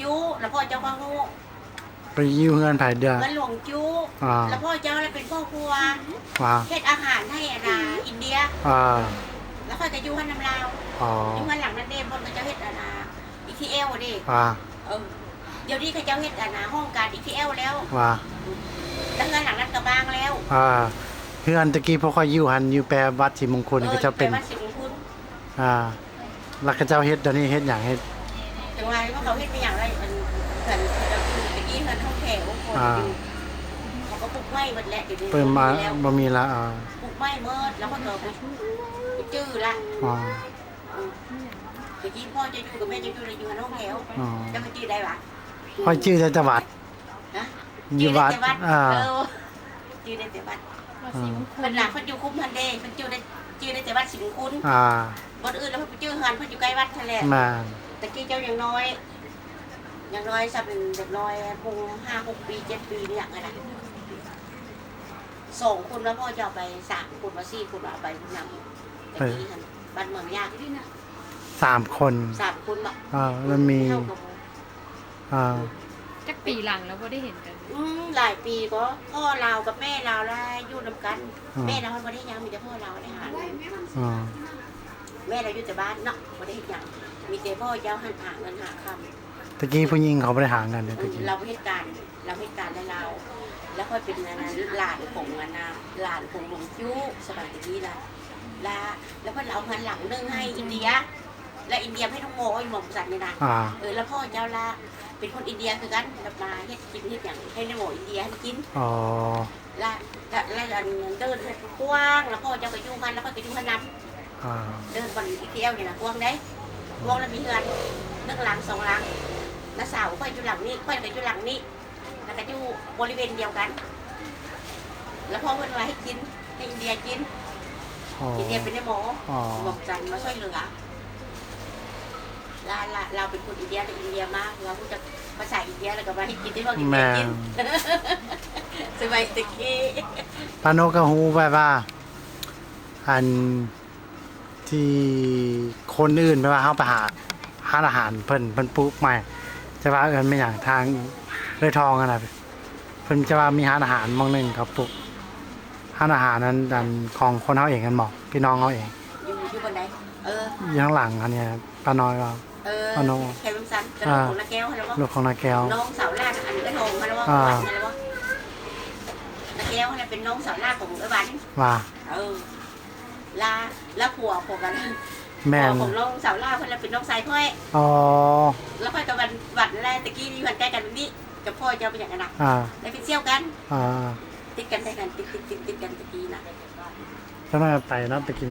จู้แล้วพ่อเจ้าก็งูไปยิ้วเงินไผเดือเงินหลวงจู้แล้วพ่อเจ้าเลยเป็นพ่อครัวเฮ็ดอาหารให้อินเดียแล้วค่อยก็อยู่ให้น้ำลาวอยู่ข้างหลังนั่นเด้พ่อก็เจ้าเฮ็ดETL ดิเดี๋ยวนี้เขาเจ้าเฮ็ดห้องการ ETL แล้วแล้วเงินหลังนั้นก็บางแล้วเฮือนตะกี้พวกเขาอยู่หันอยู่แปลวัดสิมงคลก็จะเป็นวัดสิมงคลแล้วก็เจ้าเฮ็ดตอนนี้เฮ็ดหยังเฮ็ดจังหวะว่าเขาเฮ็ดเป็นอย่างไรมันเพิ่นตะกี้เพิ่นห้องแถวคนเขาก็ปลูกไม้หมดแหละเดี๋ยวนี้เพิ่นมาบ่มีละปลูกไม้หมดแล้วก็ไปจื้อละตะกี้พ่อจะอยู่กับแม่จะอยู่ในห้องแถวจะมาจื้อได้ปะพ่อชื่อจังหวัดอยู่วัดจื้อได้แต่วัดเป็นหลักเพิ่นอยู่คุ้มพันเดย์เพิ่นจื้อได้แต่วัดสิมงคลบ่อื่นแล้วเพิ่นจื้อหันเพิ่นอยู่ใกล้วัดนั่นแหละตะกี้เจ้าอย่างน้อยสักเป็นเด็กน้อยคง5-6 ปี 7 ปีเนี่ยอะไร2 คนแล้วพ่อจะเอาไป3 คนมา4 คนเอาไปนำตะกี้บ้านเมืองยาก3 คน3 คนแบบมันมีจักปีหลังแล้วก็ได้เห็นกันหลายปีก็พ่อเรากับแม่เราแล้วอยู่นำกันแม่เราไม่ได้ยังมีแต่พ่อเราได้หาแม่เราอยู่แต่บ้านเนาะไม่ได้ยังมีแต่พ่อเจ้าหันหาเงินหาคำตะกี้ผู้หญิงเขาไม่ได้หาเงินเลยตะกี้เราเหตุการณ์แล้วค่อยเป็นหลานของหลานของหลวงจู้สมัยนี้ละแล้วพอเราเงินหลังนึงให้อินเดียและอินเดียให้น้องโมอีหม่อมสันนี่นะแล้วพ่อเจ้าละเป็นคนอินเดียคือกันมาเฮ็ดกินเฮ็ดอย่างให้น้องโมอินเดียให้กินแล้วเดินกว้างแล้วพ่อเจ้าก็ยุ่งกันแล้วก็ไปยุ่งกันนำเดินบนอีเทียวเนี่ยนะกว้างได้กว้างแล้วมีเงิน1 หลัง 2 หลังน้าสาวค่อยอยู่หลังนี้ค่อยไปอยู่หลังนี้แล้วก็อยู่บริเวณเดียวกันแล้วพ่อเพิ่นว่าให้กินให้อินเดียกินอินเดียเป็นหมอบอกจันมาช่วยเหลือเราเป็นคนอินเดียแต่อินเดียมากเราพูดจากภาษาอินเดียแล้วก็มาให้กินได้บ้างอินเดียกินสมัยตะกี้ปานกก็ฮู้แบบว่าอันที่คนอื่นไปว่าเฮาไปหาอาหารเพิ่นปลูกใหม่จะว่าเอิ้นไม่อย่างทางเลยทองกันน่ะเพิ่นจะว่ามีร้านอาหารมองนึงครับปลูกร้านอาหารนั้นดันของคนเฮาเองกันบ่พี่น้องเฮาเองอยู่บนไหนอยู่ข้างหลังอันนี้ป้าน้อยว่าป้าน้องแค่ลุงสันกับลูกของนาแก้วอะไรวะลูกของนาแก้วน้องสาวล่าอันนี้ก็โทงมาแล้วว่าอะไรวะนาแก้วเนี่ยเป็นน้องสาวล่าของบันว่าลาผัวกันแม่ของน้องสาวล่าเพิ่นเป็นน้องชายค่อยแล้วค่อยกับบัดแรกตะกี้นี่มันใกล้กันนี่กับพ่อเจ้าเป็นอย่างนั้นได้ไปเที่ยวกันติดกันได้กันติดกันตะกี้นะทำไมไปนะไปกิน